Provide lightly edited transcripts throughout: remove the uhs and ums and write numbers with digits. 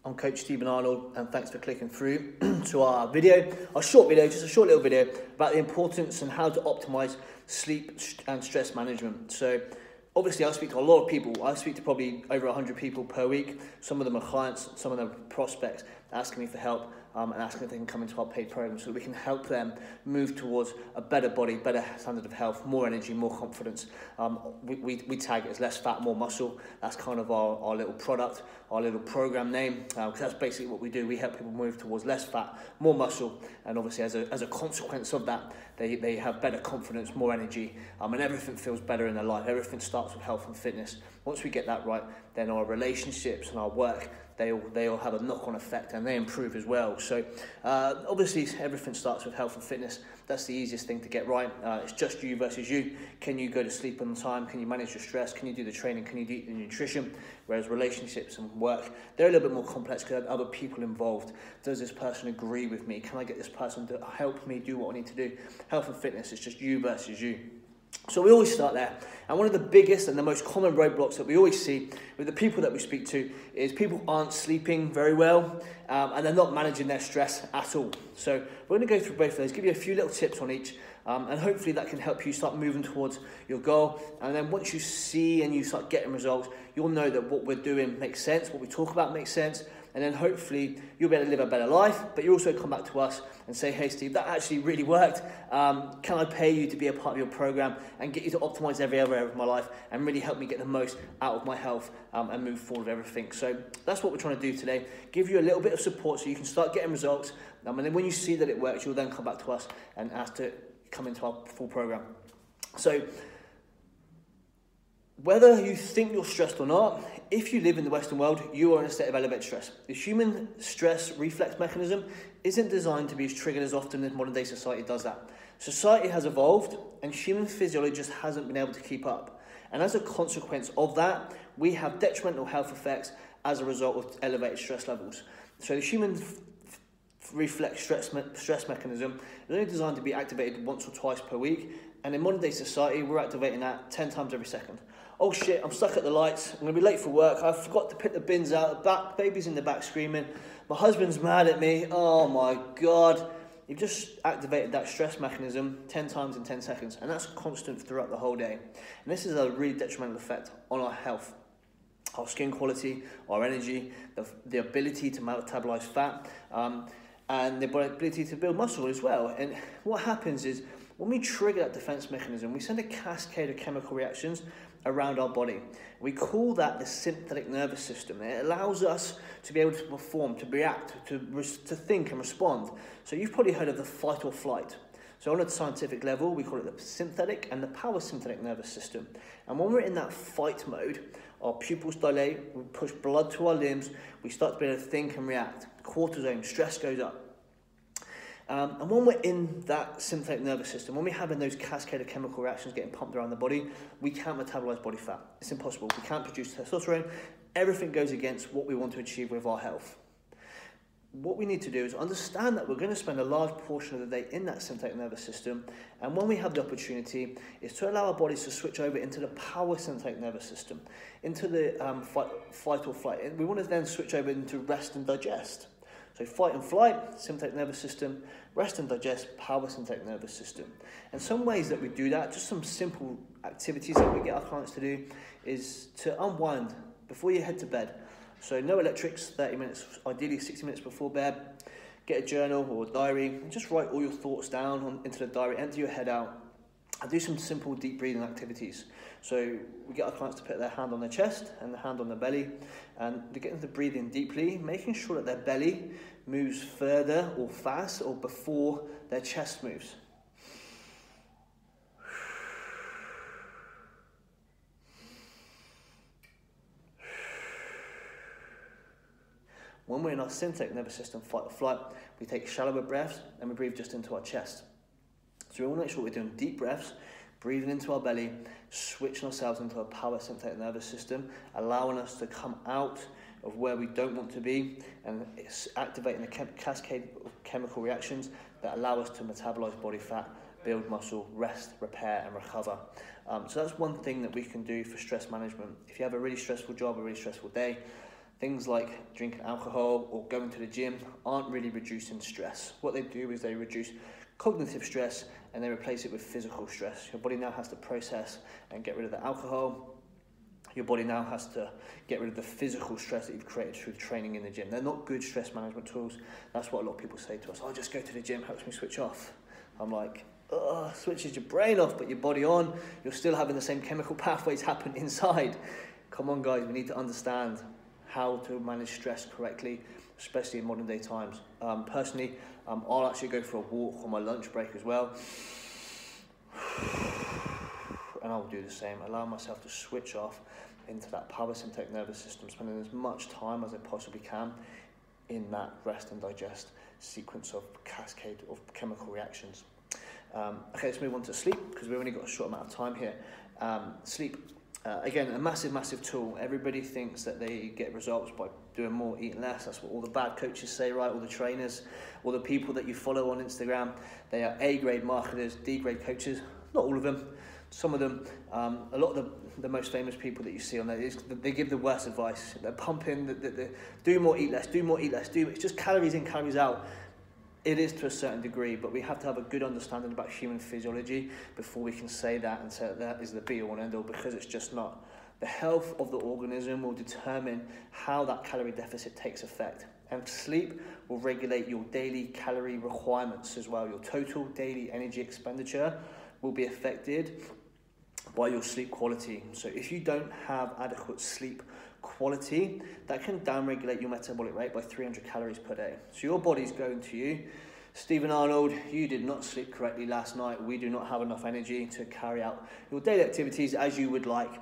I'm Coach Stephen Arnold, and thanks for clicking through to our video, our short video, just a short little video about the importance and how to optimize sleep and stress management. So obviously I speak to a lot of people. I speak to probably over 100 people per week. Some of them are clients, some of them are prospects asking me for help and asking if they can come into our paid program so that we can help them move towards a better body, better standard of health, more energy, more confidence. We tag it as less fat, more muscle. That's kind of our little product, our little program name, because that's basically what we do. We help people move towards less fat, more muscle, and obviously as a consequence of that, they have better confidence, more energy, and everything feels better in their life. Everything starts with health and fitness. Once we get that right, then our relationships and our work, they all have a knock-on effect and they improve as well. So obviously everything starts with health and fitness. That's the easiest thing to get right. It's just you versus you. Can you go to sleep on time? Can you manage your stress? Can you do the training? Can you do the nutrition? Whereas relationships and work, they're a little bit more complex because there are other people involved. Does this person agree with me? Can I get this person to help me do what I need to do? Health and fitness is just you versus you. So we always start there, and one of the biggest and the most common roadblocks that we always see with the people that we speak to is people aren't sleeping very well and they're not managing their stress at all. So we're going to go through both of those, give you a few little tips on each, and hopefully that can help you start moving towards your goal. And then once you see and you start getting results, you'll know that what we're doing makes sense, what we talk about makes sense, and then hopefully you'll be able to live a better life, but you also come back to us and say, hey Steve, that actually really worked. Can I pay you to be a part of your program and get you to optimize every other area of my life and really help me get the most out of my health and move forward with everything. So that's what we're trying to do today. Give you a little bit of support so you can start getting results. And then when you see that it works, you'll then come back to us and ask to come into our full program. So whether you think you're stressed or not, if you live in the Western world, you are in a state of elevated stress. The human stress reflex mechanism isn't designed to be as triggered as often as modern day society does that. Society has evolved and human physiology just hasn't been able to keep up. And as a consequence of that, we have detrimental health effects as a result of elevated stress levels. So the human reflex stress mechanism is only designed to be activated once or twice per week. And in modern day society, we're activating that 10 times every second. Oh shit, I'm stuck at the lights, I'm gonna be late for work, I forgot to put the bins out, baby's in the back screaming, my husband's mad at me, oh my God. You've just activated that stress mechanism 10 times in 10 seconds, and that's constant throughout the whole day. And this is a really detrimental effect on our health, our skin quality, our energy, the ability to metabolize fat, and the ability to build muscle as well. And what happens is, when we trigger that defense mechanism, we send a cascade of chemical reactions around our body. We call that the sympathetic nervous system. It allows us to be able to perform, to react, to think and respond. So you've probably heard of the fight or flight. So on a scientific level, we call it the sympathetic and the parasympathetic nervous system. And when we're in that fight mode, our pupils dilate, we push blood to our limbs, we start to be able to think and react. Cortisol, stress goes up. And when we're in that sympathetic nervous system, when we're having those cascade of chemical reactions getting pumped around the body, we can't metabolize body fat. It's impossible. We can't produce testosterone. Everything goes against what we want to achieve with our health. What we need to do is understand that we're going to spend a large portion of the day in that sympathetic nervous system, and when we have the opportunity is to allow our bodies to switch over into the parasympathetic nervous system, into the fight or flight. And we want to then switch over into rest and digest. So fight and flight, sympathetic nervous system, rest and digest, parasympathetic nervous system. And some ways that we do that, just some simple activities that we get our clients to do, is to unwind before you head to bed. So no electrics, 30 minutes, ideally 60 minutes before bed. Get a journal or a diary, and just write all your thoughts down into the diary, empty your head out, and do some simple deep breathing activities. So we get our clients to put their hand on their chest and their hand on their belly, and they get them to breathe in deeply, making sure that their belly moves further or fast or before their chest moves. When we're in our sympathetic nervous system, fight or flight, we take shallower breaths and we breathe just into our chest. So we want to make sure we're doing deep breaths, breathing into our belly, switching ourselves into a parasympathetic nervous system, allowing us to come out of where we don't want to be, and it's activating the cascade of chemical reactions that allow us to metabolize body fat, build muscle, rest, repair, and recover. So that's one thing that we can do for stress management. If you have a really stressful job, a really stressful day, things like drinking alcohol or going to the gym aren't really reducing stress. What they do is they reduce cognitive stress and they replace it with physical stress. Your body now has to process and get rid of the alcohol. Your body now has to get rid of the physical stress that you've created through training in the gym. They're not good stress management tools. That's what a lot of people say to us. Oh, just go to the gym, helps me switch off. I'm like, switches your brain off, but your body on. You're still having the same chemical pathways happen inside. Come on, guys, we need to understand how to manage stress correctly, especially in modern day times. Personally, I'll actually go for a walk on my lunch break as well. And I'll do the same, allow myself to switch off into that parasympathetic nervous system, spending as much time as I possibly can in that rest and digest sequence of cascade of chemical reactions. Okay, let's move on to sleep, because we've only got a short amount of time here. Sleep, again, a massive tool. Everybody thinks that they get results by doing more, eating less. That's what all the bad coaches say, right? All the trainers, all the people that you follow on Instagram, they are A-grade marketers, D-grade coaches. Not all of them. Some of them, a lot of the most famous people that you see on there, they give the worst advice. They're pumping, do more, eat less, do more, eat less. It's just calories in, calories out. It is to a certain degree, but we have to have a good understanding about human physiology before we can say that and say that is the be-all and end-all, because it's just not. The health of the organism will determine how that calorie deficit takes effect. And sleep will regulate your daily calorie requirements as well. Your total daily energy expenditure will be affected by your sleep quality. So if you don't have adequate sleep quality, that can downregulate your metabolic rate by 300 calories per day. So your body's going to you, Stephen Arnold, you did not sleep correctly last night. We do not have enough energy to carry out your daily activities as you would like.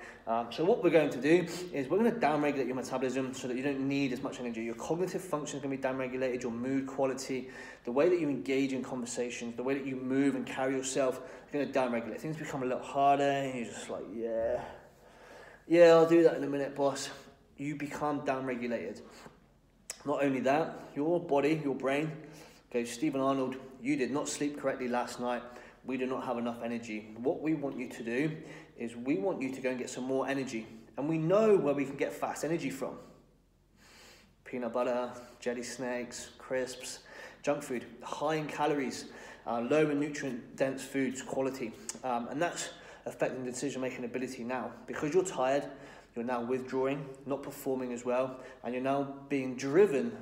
So what we're going to do is we're going to downregulate your metabolism so that you don't need as much energy. Your cognitive function is going to be downregulated, your mood quality, the way that you engage in conversations, the way that you move and carry yourself is going to downregulate. Things become a little harder and you're just like, yeah, I'll do that in a minute, boss. You become downregulated. Not only that, your body, your brain, goes, Stephen Arnold, you did not sleep correctly last night. We do not have enough energy. What we want you to do is we want you to go and get some more energy. And we know where we can get fast energy from. Peanut butter, jelly snakes, crisps, junk food, high in calories, low in nutrient-dense foods, quality. And that's affecting the decision-making ability now. Because you're tired, you're now withdrawing, not performing as well, and you're now being driven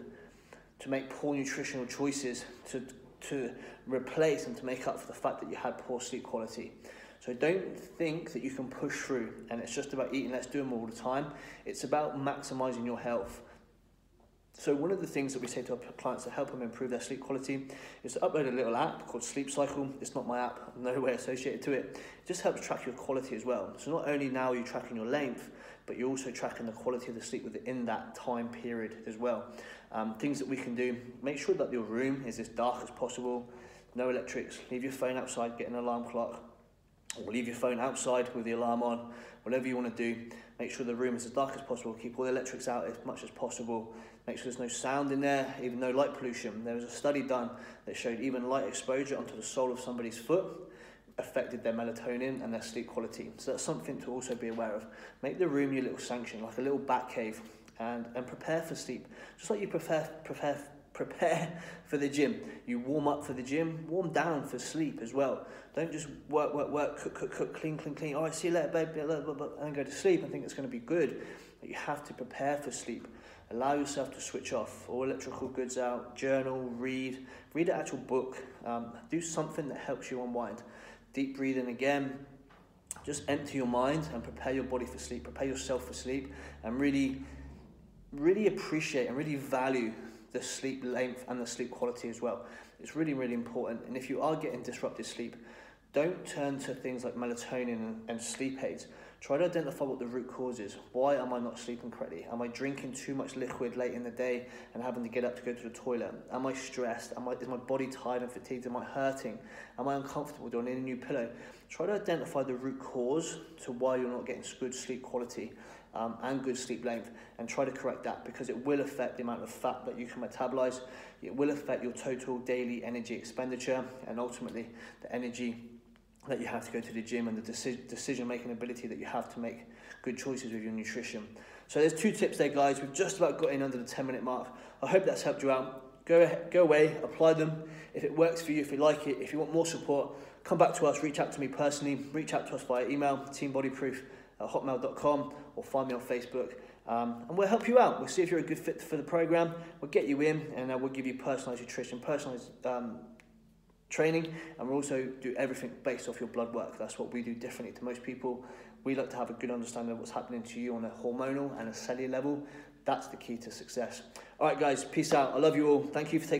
to make poor nutritional choices to replace and to make up for the fact that you had poor sleep quality. So don't think that you can push through and it's just about eating less, doing more all the time. It's about maximizing your health. So one of the things that we say to our clients to help them improve their sleep quality is to upload a little app called Sleep Cycle. It's not my app, I'm no way associated to it. It just helps track your quality as well. So not only now are you tracking your length, but you're also tracking the quality of the sleep within that time period as well. Things that we can do, make sure that your room is as dark as possible, no electrics, leave your phone outside, get an alarm clock, or leave your phone outside with the alarm on, whatever you want to do. Make sure the room is as dark as possible, keep all the electrics out as much as possible, make sure there's no sound in there, even no light pollution. There was a study done that showed even light exposure onto the sole of somebody's foot affected their melatonin and their sleep quality. So that's something to also be aware of. Make the room your little sanction, like a little bat cave, and prepare for sleep. Just like you prepare for the gym. You warm up for the gym, warm down for sleep as well. Don't just work, cook, clean. All right, see you later, babe, and go to sleep and think it's going to be good. But you have to prepare for sleep. Allow yourself to switch off. All electrical goods out, journal, read an actual book. Do something that helps you unwind. Deep breathing again. Just empty your mind and prepare your body for sleep. Prepare yourself for sleep and really appreciate and really value the sleep length and the sleep quality as well. It's really important. And if you are getting disrupted sleep, don't turn to things like melatonin and sleep aids. Try to identify what the root cause is. Why am I not sleeping correctly? Am I drinking too much liquid late in the day and having to get up to go to the toilet? Am I stressed? Is my body tired and fatigued? Am I hurting? Am I uncomfortable? Do I need a new pillow? Try to identify the root cause to why you're not getting good sleep quality and good sleep length, and try to correct that, because it will affect the amount of fat that you can metabolize. It will affect your total daily energy expenditure and ultimately the energy that you have to go to the gym and the decision-making ability that you have to make good choices with your nutrition. So there's 2 tips there, guys. We've just about got in under the 10-minute mark. I hope that's helped you out. Go away, apply them. If it works for you, if you like it, if you want more support, come back to us, reach out to me personally, reach out to us via email, teambodyproof@hotmail.com, or find me on Facebook. And we'll help you out. We'll see if you're a good fit for the program. We'll get you in, and we'll give you personalised nutrition, personalised training, and we'll also do everything based off your blood work. That's what we do differently to most people. We like to have a good understanding of what's happening to you on a hormonal and a cellular level. That's the key to success. All right, guys, peace out. I love you all. Thank you for taking